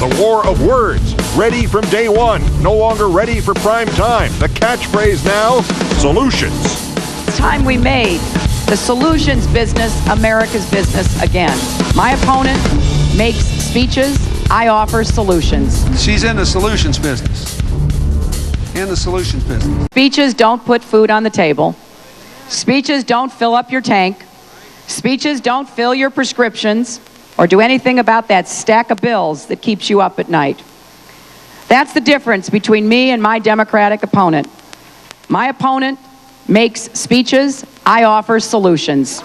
The war of words. Ready from day one. No longer ready for prime time. The catchphrase now, solutions. It's time we made the solutions business America's business again. My opponent makes speeches. I offer solutions. She's in the solutions business. In the solutions business. Speeches don't put food on the table. Speeches don't fill up your tank. Speeches don't fill your prescriptions or do anything about that stack of bills that keeps you up at night. That's the difference between me and my Democratic opponent. My opponent makes speeches. I offer solutions.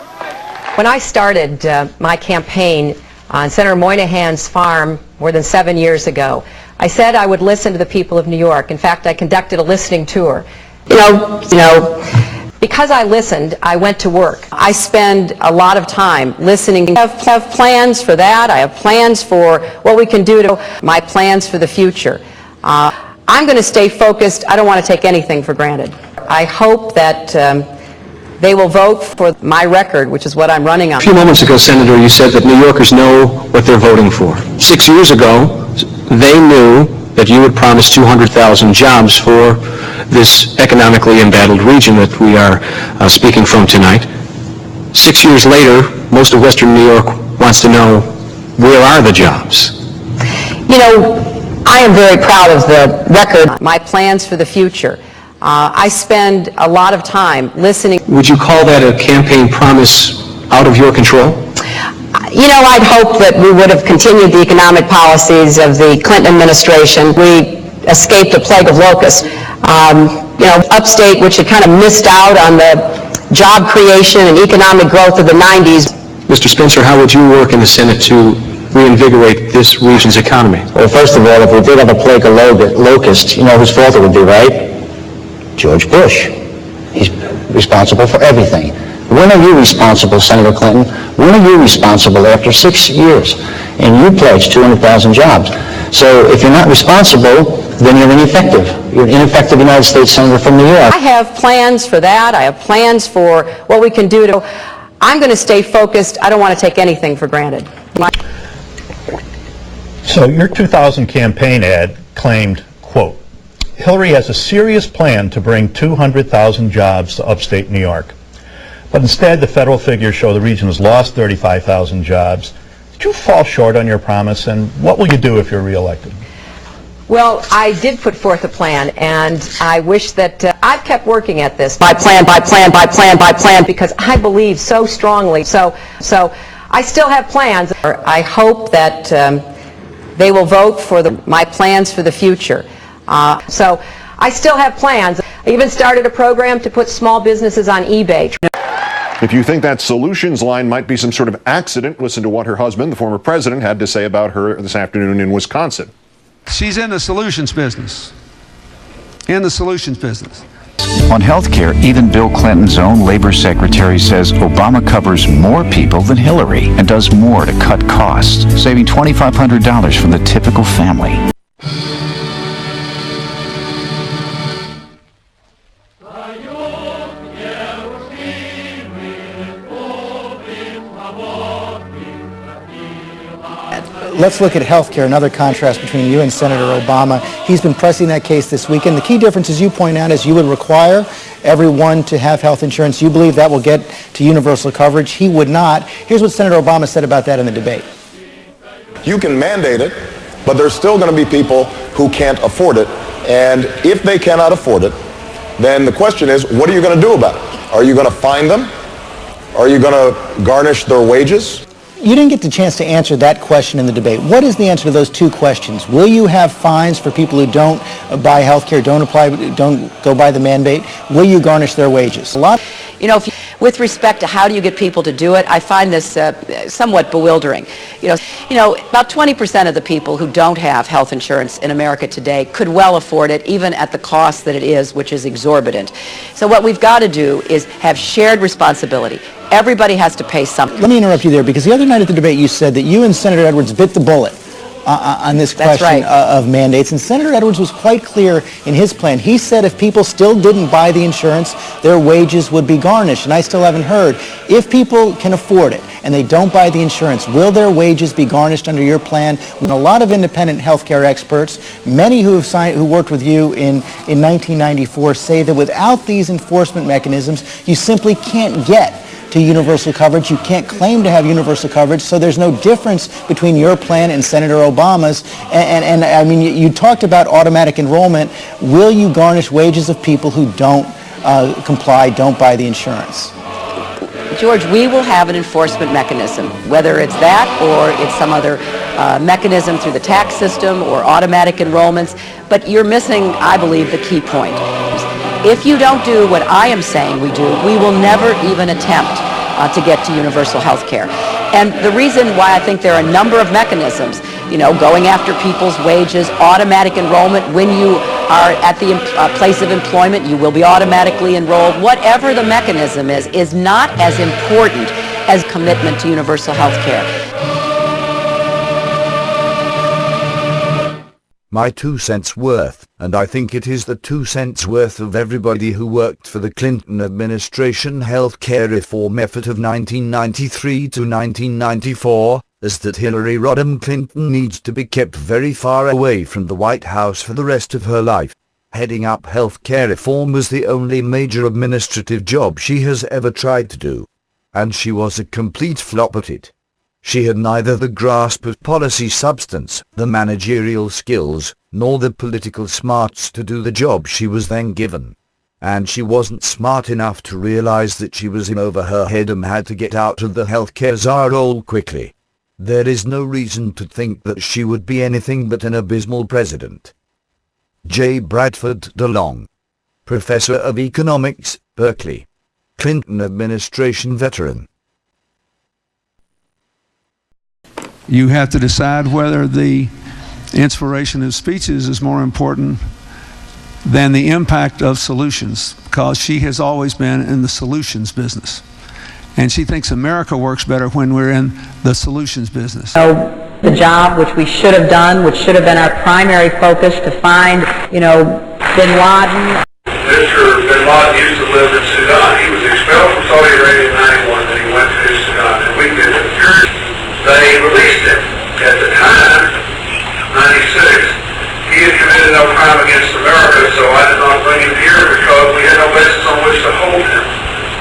When I started my campaign on Senator Moynihan's farm more than 7 years ago, I said I would listen to the people of New York. In fact, I conducted a listening tour. Because I listened, I went to work. I spend a lot of time listening. I have plans for that. I have plans for what we can do to my plans for the future. I'm going to stay focused. I don't want to take anything for granted. I hope that they will vote for my record, which is what I'm running on. A few moments ago, Senator, you said that New Yorkers know what they're voting for. 6 years ago, they knew that you would promise 200,000 jobs for this economically embattled region that we are speaking from tonight. 6 years later, most of Western New York wants to know, where are the jobs? I am very proud of the record, my plans for the future. I spend a lot of time listening. Would you call that a campaign promise out of your control? I'd hope that we would have continued the economic policies of the Clinton administration. We escaped a plague of locusts. Upstate, which had kind of missed out on the job creation and economic growth of the 90s. Mr. Spencer, how would you work in the Senate to reinvigorate this region's economy? Well, first of all, if we did have a plague of locusts, you know whose fault it would be, right? George Bush. He's responsible for everything. When are you responsible, Senator Clinton? When are you responsible after 6 years? And you pledged 200,000 jobs. So if you're not responsible, then you're ineffective. You're an ineffective United States Senator from New York. I have plans for that. I have plans for what we can do to... I'm going to stay focused. I don't want to take anything for granted. So your 2000 campaign ad claimed, quote, Hillary has a serious plan to bring 200,000 jobs to upstate New York. But instead, the federal figures show the region has lost 35,000 jobs. Did you fall short on your promise, and what will you do if you're reelected? Well, I did put forth a plan, and I wish that I've kept working at this by plan, because I believe so strongly. So I still have plans. I hope that they will vote for my plans for the future. So I still have plans. I even started a program to put small businesses on eBay. If you think that solutions line might be some sort of accident, listen to what her husband, the former president, had to say about her this afternoon in Wisconsin. She's in the solutions business. In the solutions business. On health care, even Bill Clinton's own labor secretary says Obama covers more people than Hillary and does more to cut costs, saving $2,500 for the typical family. Let's look at health care, another contrast between you and Senator Obama. He's been pressing that case this weekend. The key difference, as you point out, is you would require everyone to have health insurance. You believe that will get to universal coverage. He would not. Here's what Senator Obama said about that in the debate. You can mandate it, but there's still going to be people who can't afford it. And if they cannot afford it, then the question is, what are you going to do about it? Are you going to fine them? Are you going to garnish their wages? You didn't get the chance to answer that question in the debate. What is the answer to those two questions? Will you have fines for people who don't buy health care, don't go by the mandate? Will you garnish their wages? With respect to how do you get people to do it, I find this somewhat bewildering. About 20% of the people who don't have health insurance in America today could well afford it, even at the cost that it is, which is exorbitant. So what we've got to do is have shared responsibility. Everybody has to pay something. Let me interrupt you there, because the other night at the debate you said that you and Senator Edwards bit the bullet on this question of mandates. And Senator Edwards was quite clear in his plan. He said if people still didn't buy the insurance, their wages would be garnished. And I still haven't heard. If people can afford it, and they don't buy the insurance, will their wages be garnished under your plan? When a lot of independent healthcare experts, many who worked with you in 1994, say that without these enforcement mechanisms, you simply can't get to universal coverage. You can't claim to have universal coverage, so there's no difference between your plan and Senator Obama's. And I mean, you talked about automatic enrollment. Will you garnish wages of people who don't comply, don't buy the insurance? George, we will have an enforcement mechanism, whether it's that or it's some other mechanism through the tax system or automatic enrollments. But you're missing, I believe, the key point. If you don't do what I am saying we do, we will never even attempt to get to universal health care. And the reason why I think there are a number of mechanisms, you know, going after people's wages, automatic enrollment, when you are at the place of employment, you will be automatically enrolled. Whatever the mechanism is not as important as commitment to universal health care. My 2 cents worth, and I think it is the 2 cents worth of everybody who worked for the Clinton administration health care reform effort of 1993 to 1994, is that Hillary Rodham Clinton needs to be kept very far away from the White House for the rest of her life. Heading up health care reform was the only major administrative job she has ever tried to do, and she was a complete flop at it. She had neither the grasp of policy substance, the managerial skills, nor the political smarts to do the job she was then given. And she wasn't smart enough to realize that she was in over her head and had to get out of the healthcare czar role quickly. There is no reason to think that she would be anything but an abysmal president. J. Bradford DeLong, Professor of Economics, Berkeley. Clinton administration veteran. You have to decide whether the inspiration of speeches is more important than the impact of solutions, because she has always been in the solutions business. And she thinks America works better when we're in the solutions business. The job which we should have done, which should have been our primary focus to find, bin Laden. Mr. bin Laden used to live in Sudan. He was expelled from Saudi Arabia in 91 and he went to Sudan. And we did it. They released him. At the time, 96, he had committed no crime against America, so I did not bring him here because we had no basis on which to hold him.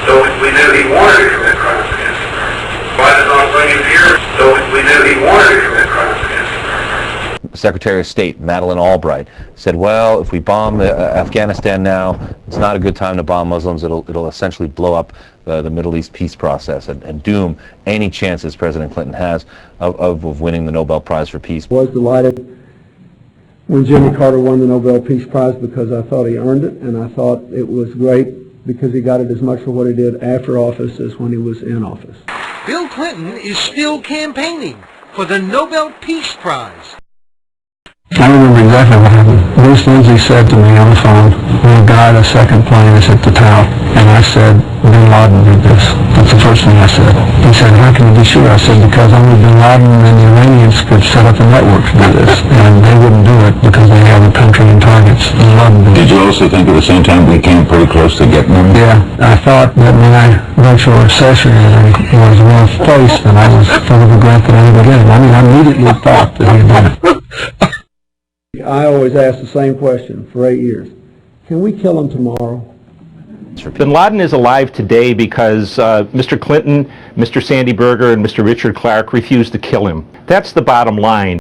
Though we knew he wanted to commit crimes against America. I did not bring him here, though we knew he wanted to commit crimes against America. Secretary of State Madeleine Albright said, well, if we bomb Afghanistan now, it's not a good time to bomb Muslims. It'll essentially blow up the Middle East peace process and doom any chances President Clinton has of winning the Nobel Prize for Peace. I was delighted when Jimmy Carter won the Nobel Peace Prize because I thought he earned it, and I thought it was great because he got it as much for what he did after office as when he was in office. Bill Clinton is still campaigning for the Nobel Peace Prize. I remember exactly what happened. Bruce Lindsay said to me on the phone, "We'll guide a second plane is at the tower." And I said, "Bin Laden did this." That's the first thing I said. He said, "How can you be sure?" I said, "Because only Bin Laden and the Iranians could set up a network to do this. And they wouldn't do it because they have a country and targets. Bin Laden did." Did you also think at the same time we came pretty close to getting them? Yeah. I thought that my virtual recessionary was well placed and I was full of regret that I didn't get him. I mean, I immediately thought that he did it. I always ask the same question for 8 years. Can we kill him tomorrow? Bin Laden is alive today because Mr. Clinton, Mr. Sandy Berger, and Mr. Richard Clark refused to kill him. That's the bottom line.